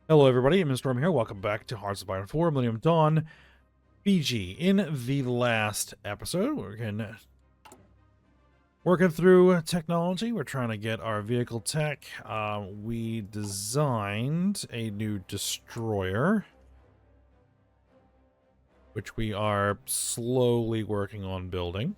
Hello everybody, I'm Storm here. Welcome back to Hearts of Iron 4, Millennium Dawn, Fiji. In the last episode, we're working through technology. We're trying to get our vehicle tech. We designed a new destroyer, which we are slowly working on building.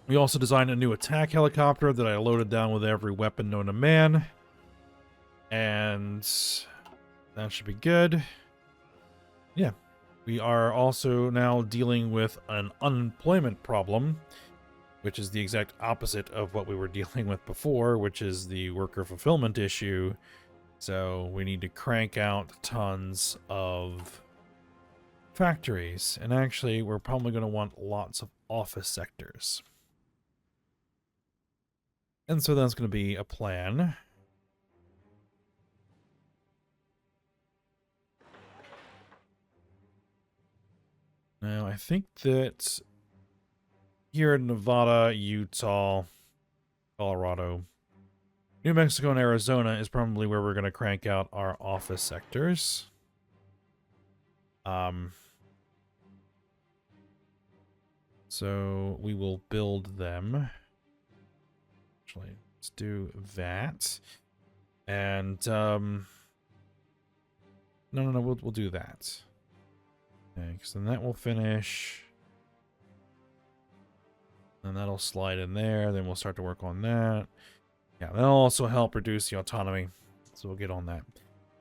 We also designed a new attack helicopter that I loaded down with every weapon known to man. And that should be good. Yeah. We are also now dealing with an unemployment problem, which is the exact opposite of what we were dealing with before, which is the worker fulfillment issue. So we need to crank out tons of factories. And actually, we're probably going to want lots of office sectors. And so that's going to be a plan. Now, I think that here in Nevada, Utah, Colorado, New Mexico, and Arizona is probably where we're going to crank out our office sectors. So we will build them. Actually, let's do that. And, no, we'll do that. Okay, because then that will finish. And that'll slide in there. Then we'll start to work on that. Yeah, that'll also help reduce the autonomy. So we'll get on that.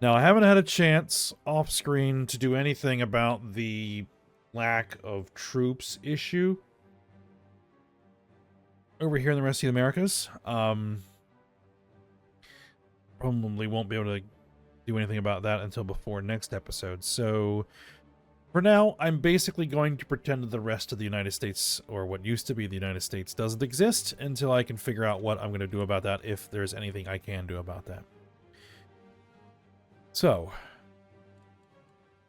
Now, I haven't had a chance off screen to do anything about the lack of troops issue over here in the rest of the Americas. Probably won't be able to do anything about that until before next episode. So for now, I'm basically going to pretend that the rest of the United States, or what used to be the United States, doesn't exist until I can figure out what I'm going to do about that, if there's anything I can do about that. So,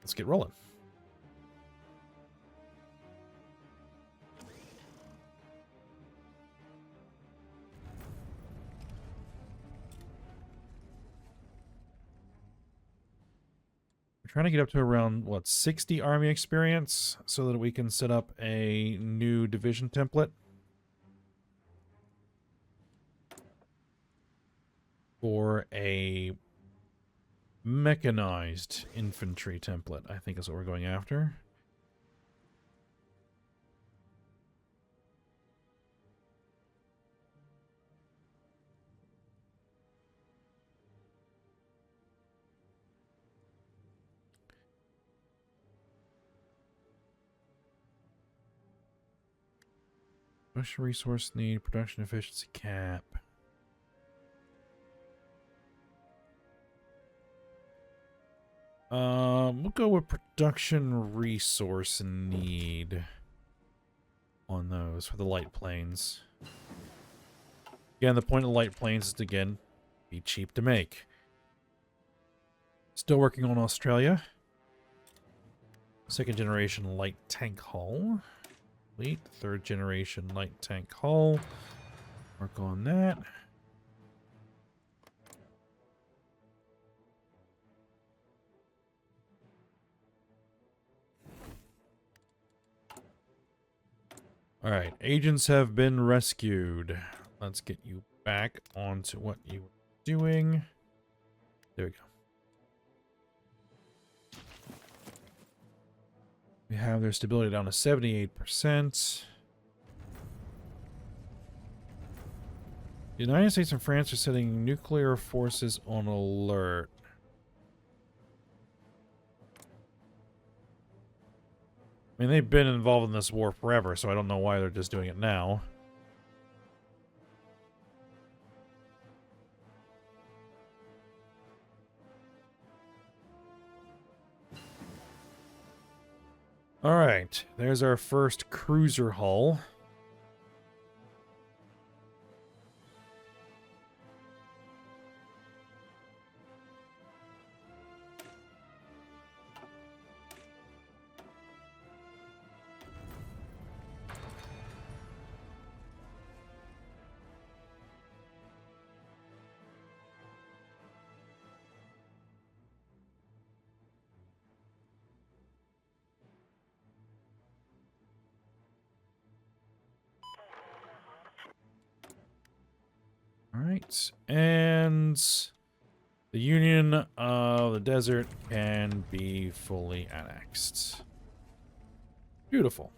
let's get rolling. We're trying to get up to around, what, 60 army experience so that we can set up a new division template for a mechanized infantry template, I think is what we're going after. Special resource need, production efficiency cap. We'll go with production resource need on those for the light planes. Again, the point of light planes is to, again, be cheap to make. Still working on Australia. Second generation light tank hull. Complete. Third generation light tank hull. Work on that. All right, agents have been rescued. Let's get you back onto what you were doing. There we go. We have their stability down to 78%. The United States and France are setting nuclear forces on alert. I mean, they've been involved in this war forever, so I don't know why they're just doing it now. Alright, there's our first cruiser hull. All right, and the Union of the Desert can be fully annexed. Beautiful.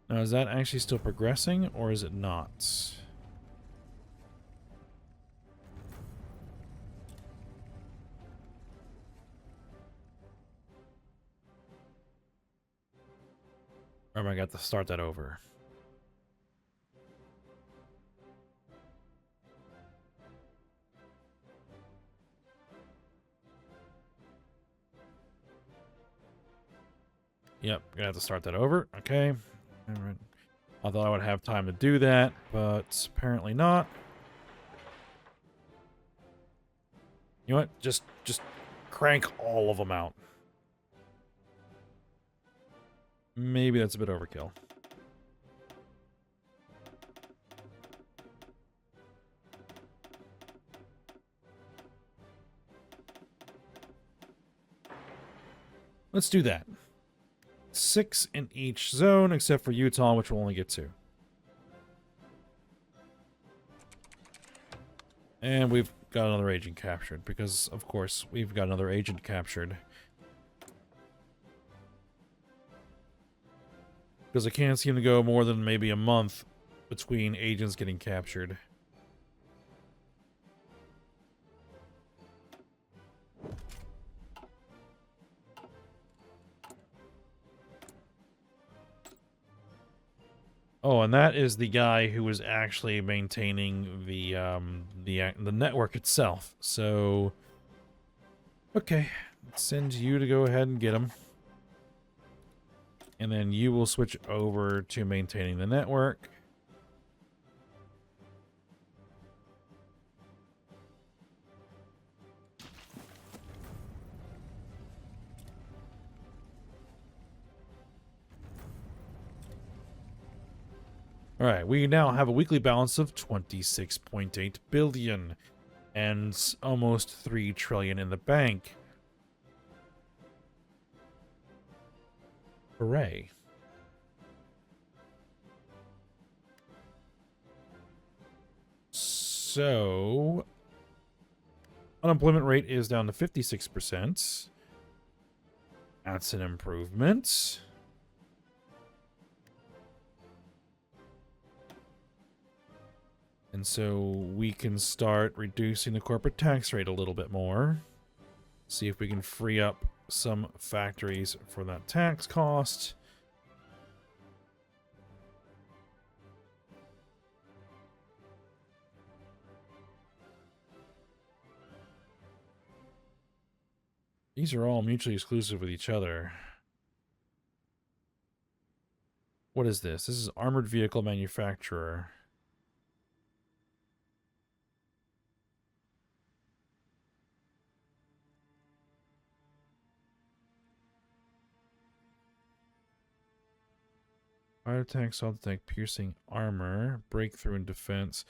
Now, is that actually still progressing, or is it not? Or am I got to start that over? Yep, gonna have to start that over. Okay. All right. I thought I would have time to do that, but apparently not. You know what? Just crank all of them out. Maybe that's a bit overkill. Let's do that. 6 in each zone, except for Utah, which we'll only get 2. And we've got another agent captured, because, of course, we've got another agent captured. Because I can't seem to go more than maybe a month between agents getting captured. Oh, and that is the guy who was actually maintaining the network itself. So, okay, send you to go ahead and get him, and then you will switch over to maintaining the network. All right, we now have a weekly balance of 26.8 billion and almost 3 trillion in the bank. Hooray. So, unemployment rate is down to 56%. That's an improvement. And so we can start reducing the corporate tax rate a little bit more. See if we can free up some factories for that tax cost. These are all mutually exclusive with each other. What is this? This is armored vehicle manufacturer. Fire attack, assault attack, piercing armor, breakthrough in defense,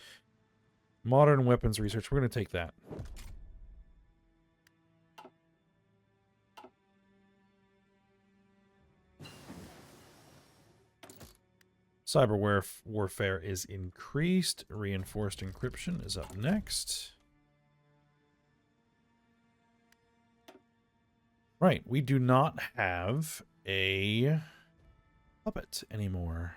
modern weapons research. We're going to take that. Cyber warfare is increased. Reinforced encryption is up next. Right, we do not have a puppet anymore.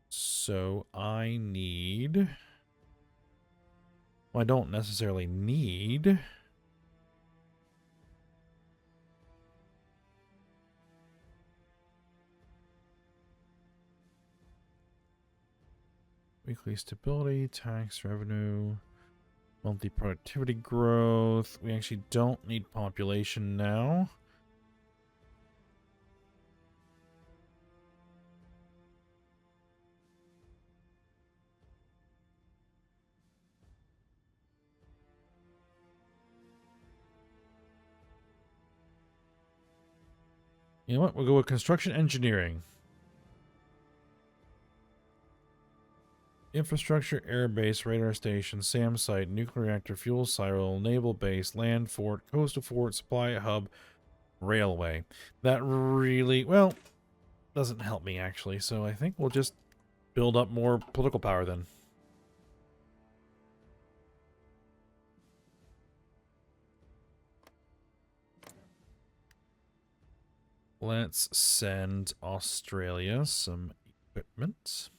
So I need... Well, I don't necessarily need... Weekly stability, tax revenue, monthly productivity growth. We actually don't need population now. You know what? We'll go with construction engineering. Infrastructure, airbase, radar station, SAM site, nuclear reactor, fuel silo, naval base, land fort, coastal fort, supply hub, railway. That really, well, doesn't help me actually, so I think we'll just build up more political power then. Let's send Australia some equipment.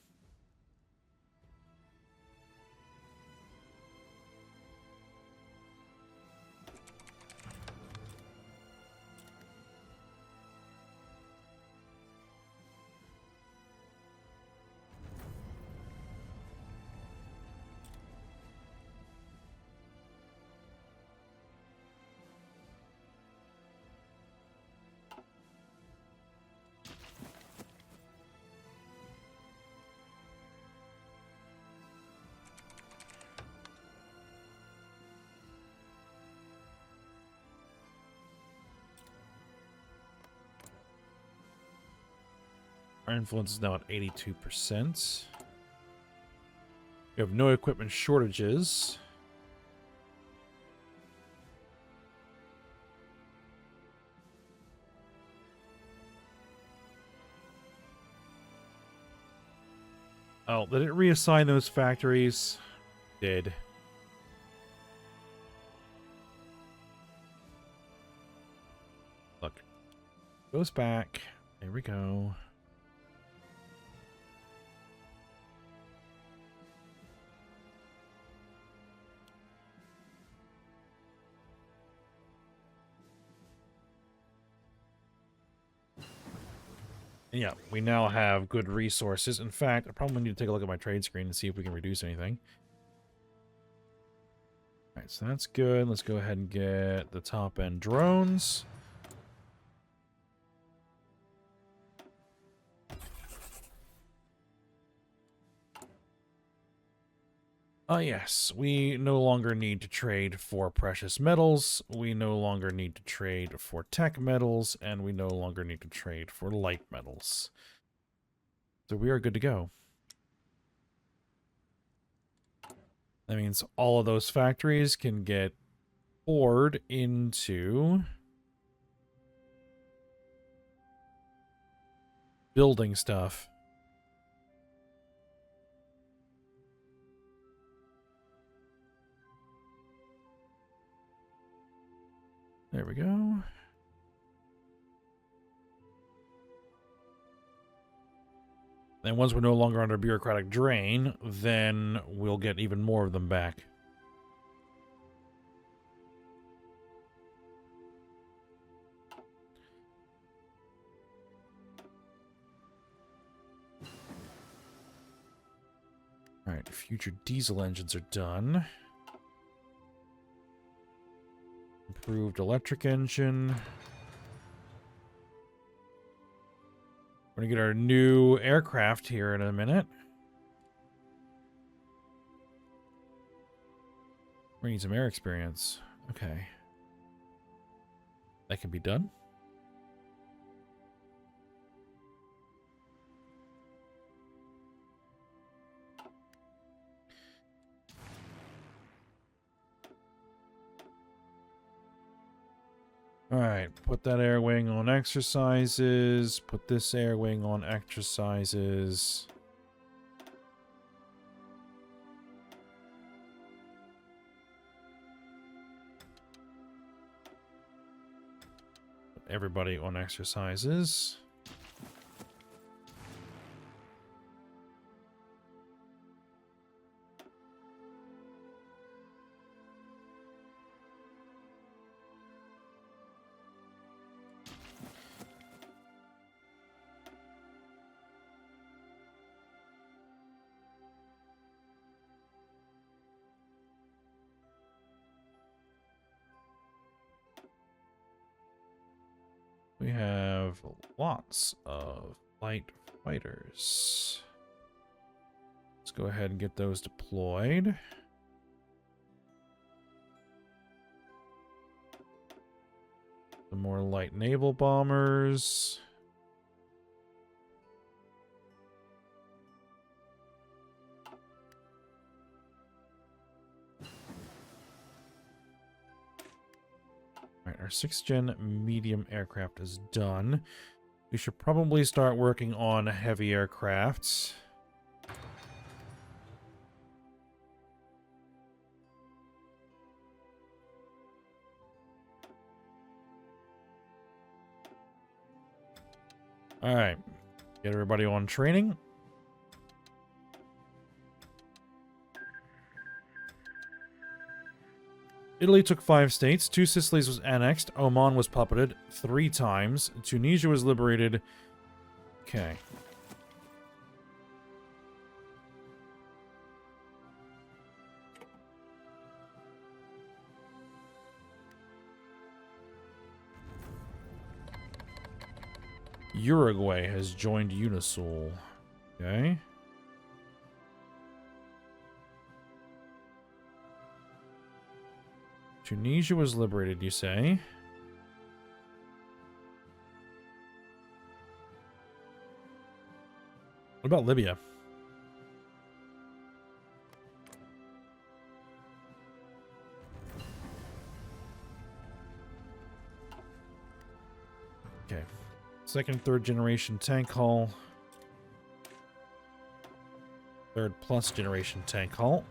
Our influence is now at 82%. We have no equipment shortages. Oh, did it reassign those factories? Did. Look. Goes back. There we go. Yeah, we now have good resources. In fact, I probably need to take a look at my trade screen and see if we can reduce anything. Alright, so that's good. Let's go ahead and get the top-end drones. Yes, we no longer need to trade for precious metals, we no longer need to trade for tech metals, and we no longer need to trade for light metals. So we are good to go. That means all of those factories can get poured into building stuff. There we go. And once we're no longer under bureaucratic drain, then we'll get even more of them back. Alright, future diesel engines are done. Improved electric engine. We're going to get our new aircraft here in a minute. We need some air experience. Okay. That can be done. Alright, put that air wing on exercises. Put this air wing on exercises. Put everybody on exercises. We have lots of light fighters. Let's go ahead and get those deployed. Some more light naval bombers. Alright, our 6th gen medium aircraft is done. We should probably start working on heavy aircrafts. Alright, get everybody on training. Italy took 5 states, 2 Sicilies was annexed, Oman was puppeted 3 times, Tunisia was liberated. Okay. Uruguay has joined UNASUL. Okay. Tunisia was liberated, you say? What about Libya? Okay. 2nd, 3rd generation tank hull. 3rd plus generation tank hull.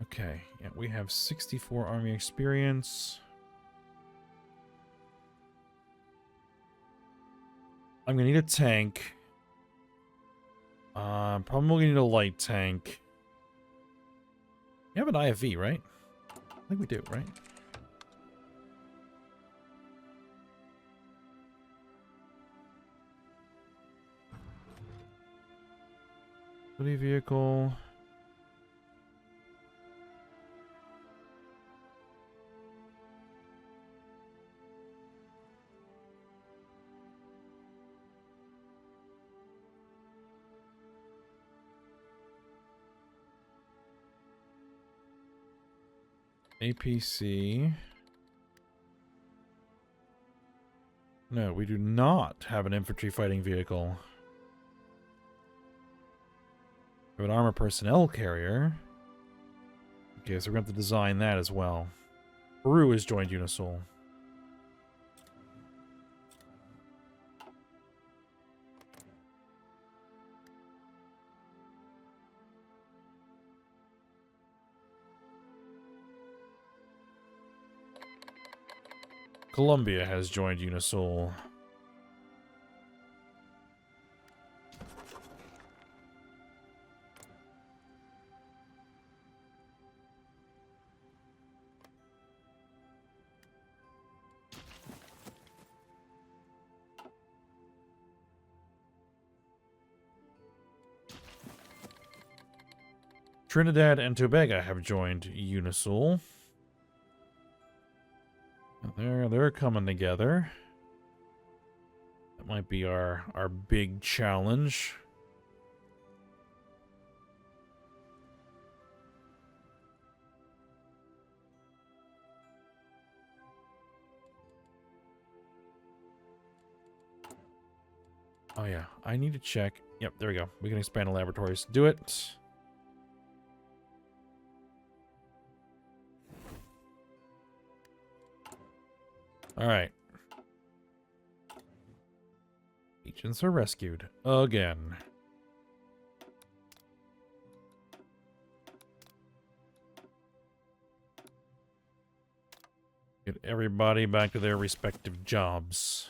Okay, yeah, we have 64 army experience. I'm gonna need a tank. Probably need a light tank. You have an IFV, right? I think we do, right? City vehicle. APC. No, we do not have an infantry fighting vehicle. We have an armored personnel carrier. Okay, so we're going to have to design that as well. Peru has joined UNASUL. Colombia has joined UNASUL. Trinidad and Tobago have joined UNASUL. They're coming together. That might be our big challenge. Oh yeah, I need to check. Yep, there we go. We can expand the laboratories to do it. All right. Agents are rescued again. Get everybody back to their respective jobs.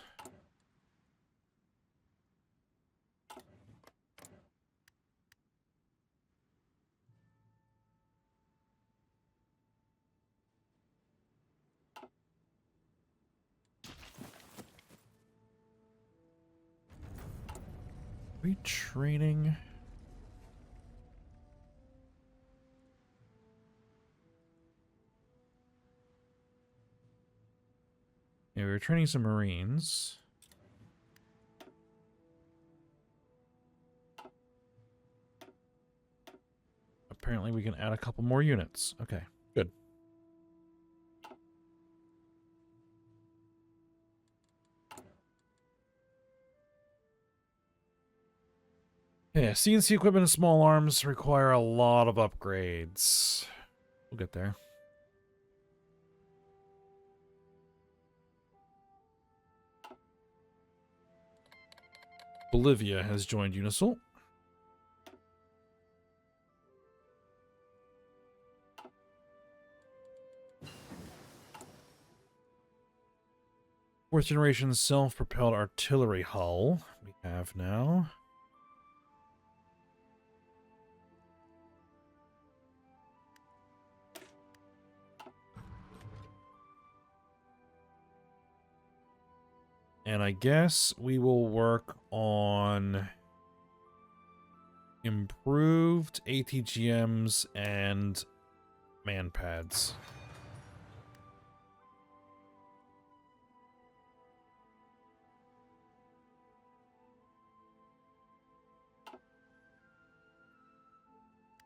Retraining. Yeah, we were training some Marines. apparently we can add a couple more units. Okay, good. Yeah, CNC equipment and small arms require a lot of upgrades. We'll get there. Bolivia has joined UNASUL. Fourth generation self-propelled artillery hull we have now. And I guess we will work on improved ATGMs and manpads.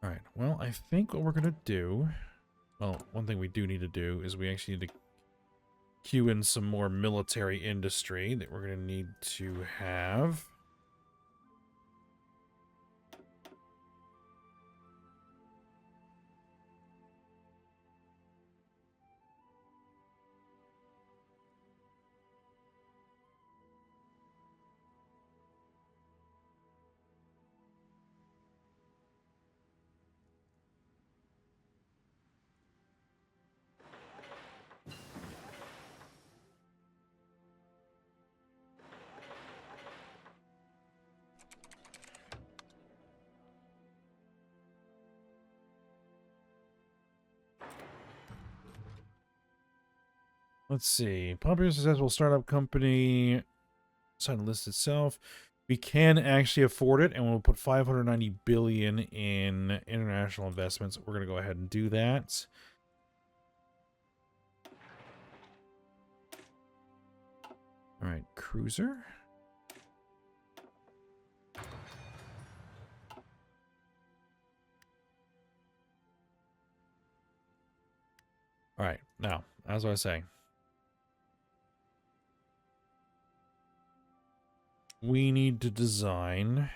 All right, well, I think what we're going to do... Well, one thing we do need to do is we actually need to queue in some more military industry that we're going to need to have. Let's see. Popular successful startup company. Side list itself. We can actually afford it, and we'll put 590 billion in international investments. We're going to go ahead and do that. All right, cruiser. All right, now, as I was saying, we need to design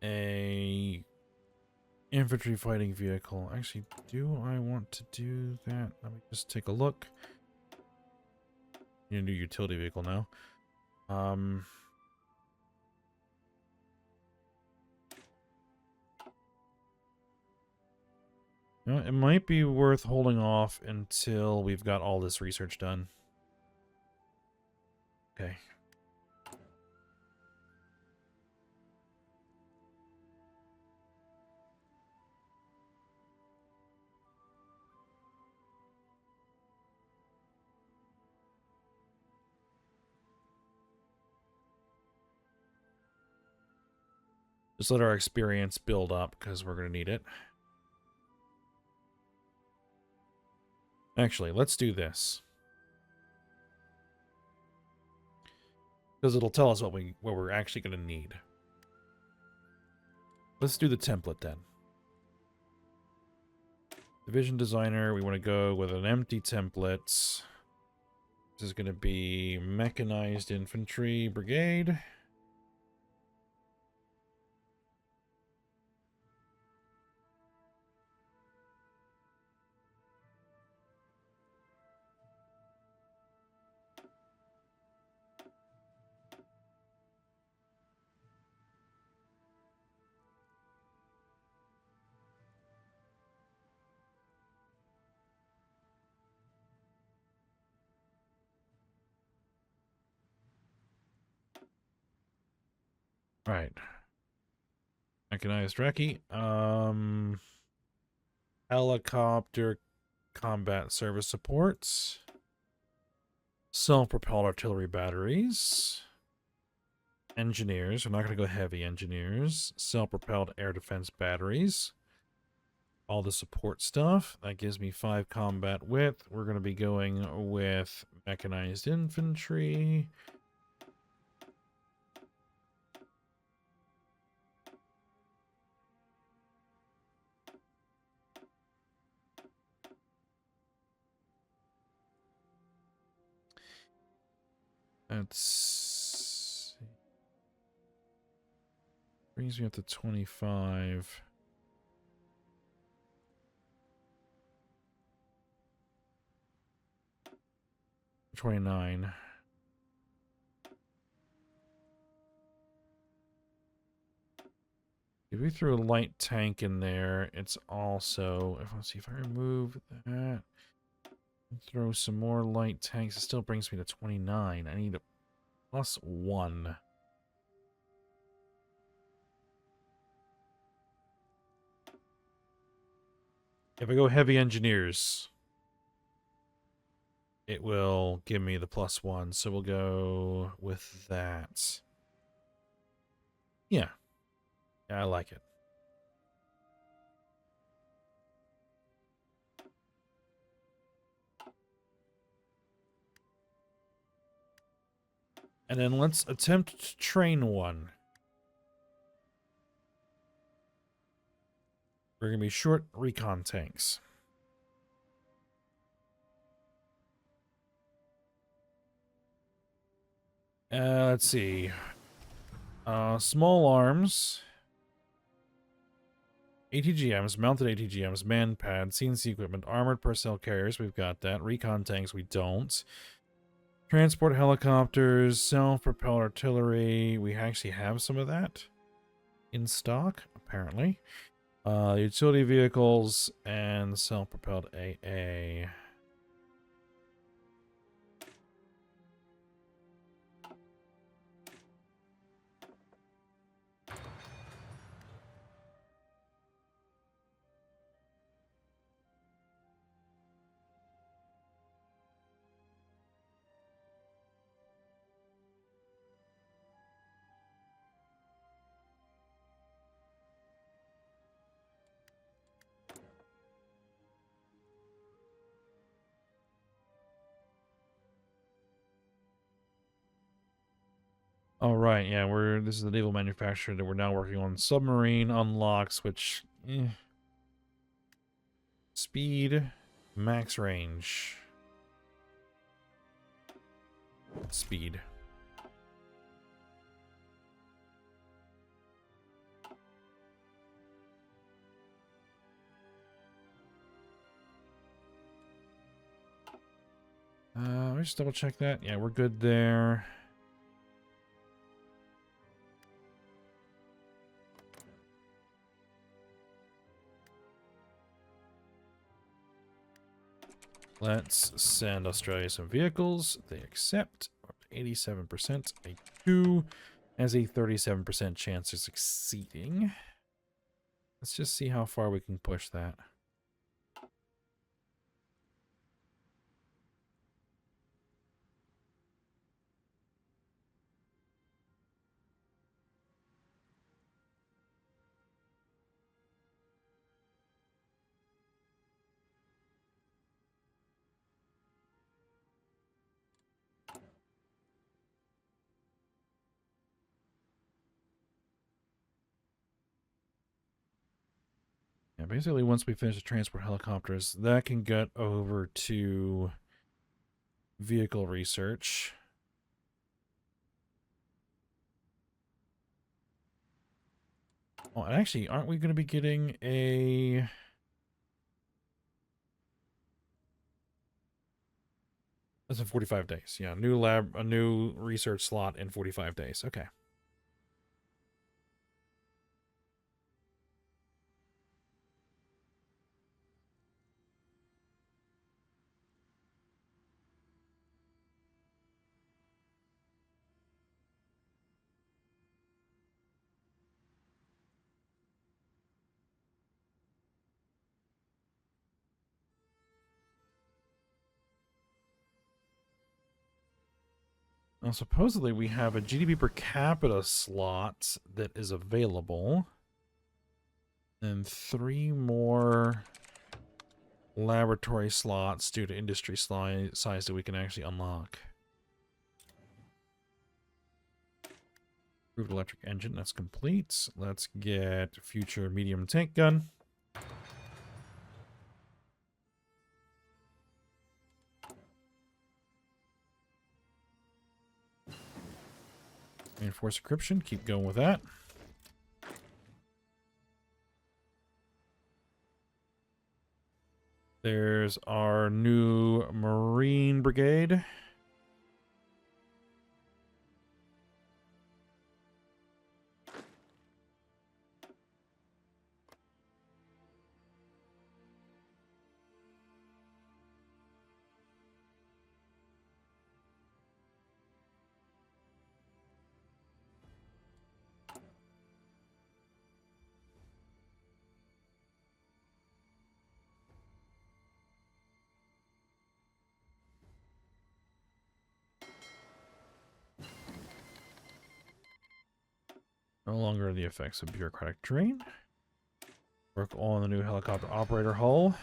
a infantry fighting vehicle. Actually, do I want to do that? Let me just take a look. You need a new utility vehicle now. You know, it might be worth holding off until we've got all this research done. Okay. Just let our experience build up, because we're going to need it. Actually, let's do this. Because it'll tell us what we're actually going to need. Let's do the template then. Division designer, we want to go with an empty template. This is going to be mechanized infantry brigade. All right. Mechanized recce. Helicopter combat service supports. Self-propelled artillery batteries. Engineers. We're not going to go heavy engineers. Self-propelled air defense batteries. All the support stuff. That gives me 5 combat width. We're going to be going with mechanized infantry. That's brings me up to 25. 29. If we threw a light tank in there, it's also, let's see if I remove that, throw some more light tanks, it still brings me to 29. I need a +1. If I go heavy engineers, it will give me the +1, so we'll go with that. Yeah. Yeah, I like it. And then let's attempt to train one. We're going to be short recon tanks. Let's see. Small arms. ATGMs, mounted ATGMs, man pads, CNC equipment, armored personnel carriers, we've got that. Recon tanks, we don't. Transport helicopters, self-propelled artillery, we actually have some of that in stock, apparently. Utility vehicles, and self-propelled AA. All right, yeah, this is the naval manufacturer that we're now working on. Submarine unlocks, which speed, max range, speed. Let me just double check that. Yeah, we're good there. Let's send Australia some vehicles. They accept. 87%. A 2 has a 37% chance of succeeding. Let's just see how far we can push that. Yeah, basically once we finish the transport helicopters, that can get over to vehicle research. Oh, and actually, aren't we going to be getting a... That's in 45 days. Yeah, a new research slot in 45 days. Okay. Now, supposedly we have a GDP per capita slot that is available. And 3 more laboratory slots due to industry size that we can actually unlock. Improved electric engine, that's complete. Let's get future medium tank gun. Reinforced encryption. Keep going with that. There's our new Marine Brigade. No longer the effects of bureaucratic drain. Work on the new helicopter operator hull.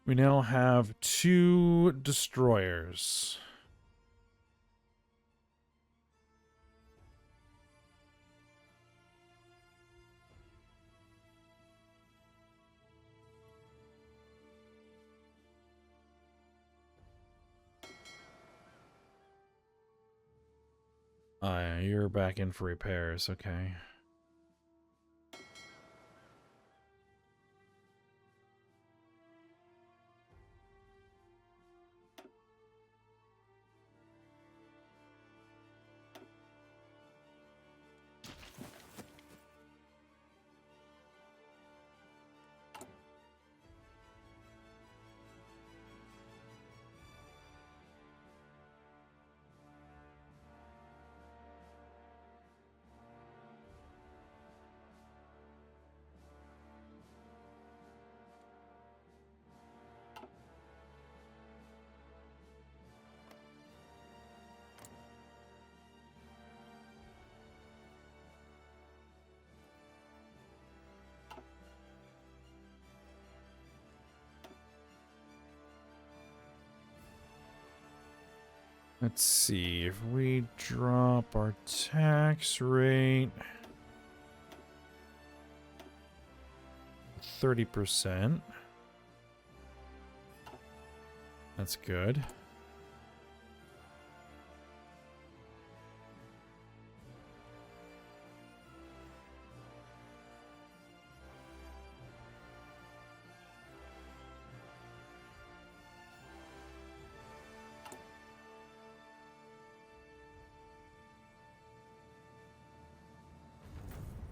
We now have 2 destroyers. You're back in for repairs, okay. Let's see, if we drop our tax rate 30%. That's good.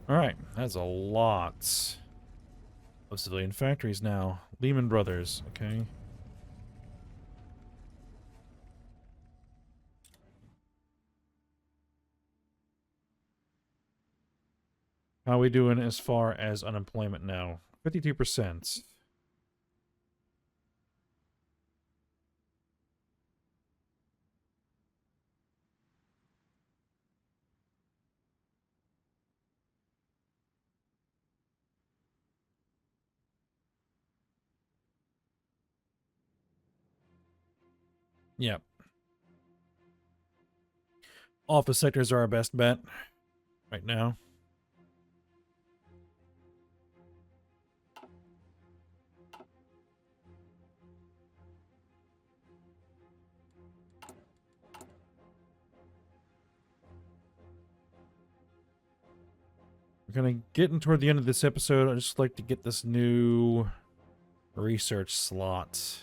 Alright, that's a lot of civilian factories now. Lehman Brothers, okay. How are we doing as far as unemployment now? 52%. Yep. Office sectors are our best bet right now. We're kind of getting toward the end of this episode. I'd just like to get this new research slot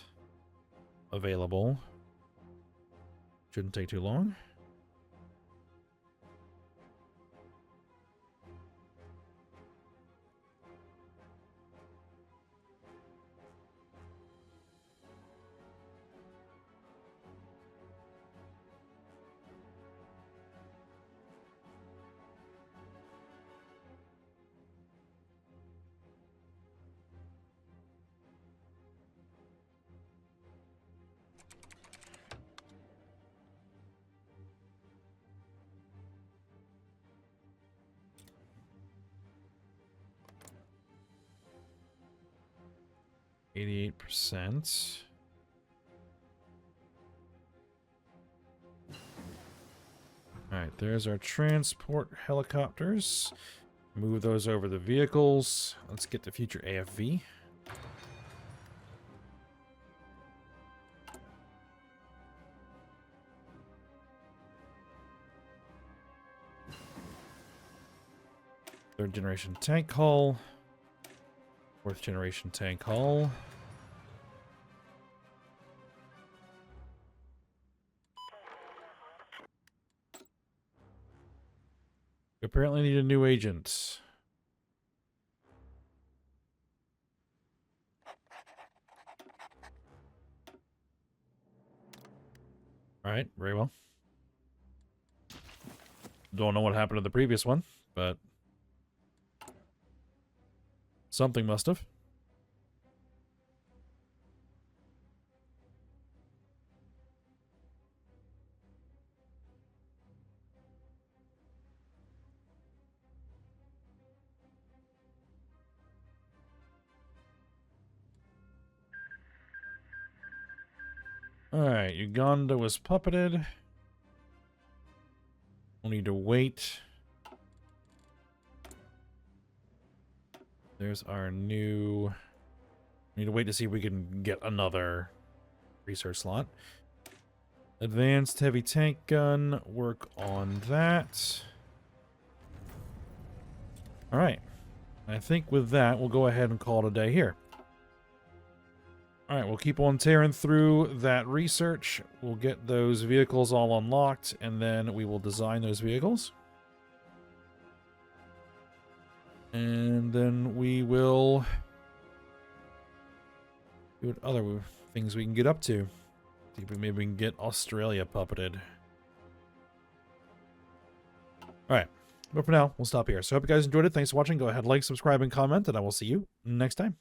available. Shouldn't take too long. %. Alright, there's our transport helicopters. Move those over the vehicles. Let's get the future AFV. Third generation tank hull. Fourth generation tank hull. We apparently need a new agent. Alright, very well. Don't know what happened to the previous one, but something must have. Alright, Uganda was puppeted. We'll need to wait. There's our new... We need to wait to see if we can get another research slot. Advanced heavy tank gun. Work on that. Alright. I think with that, we'll go ahead and call it a day here. Alright, we'll keep on tearing through that research. We'll get those vehicles all unlocked, and then we will design those vehicles. And then we will see what other things we can get up to. See if maybe we can get Australia puppeted. Alright, but for now, we'll stop here. So I hope you guys enjoyed it. Thanks for watching. Go ahead, like, subscribe, and comment, and I will see you next time.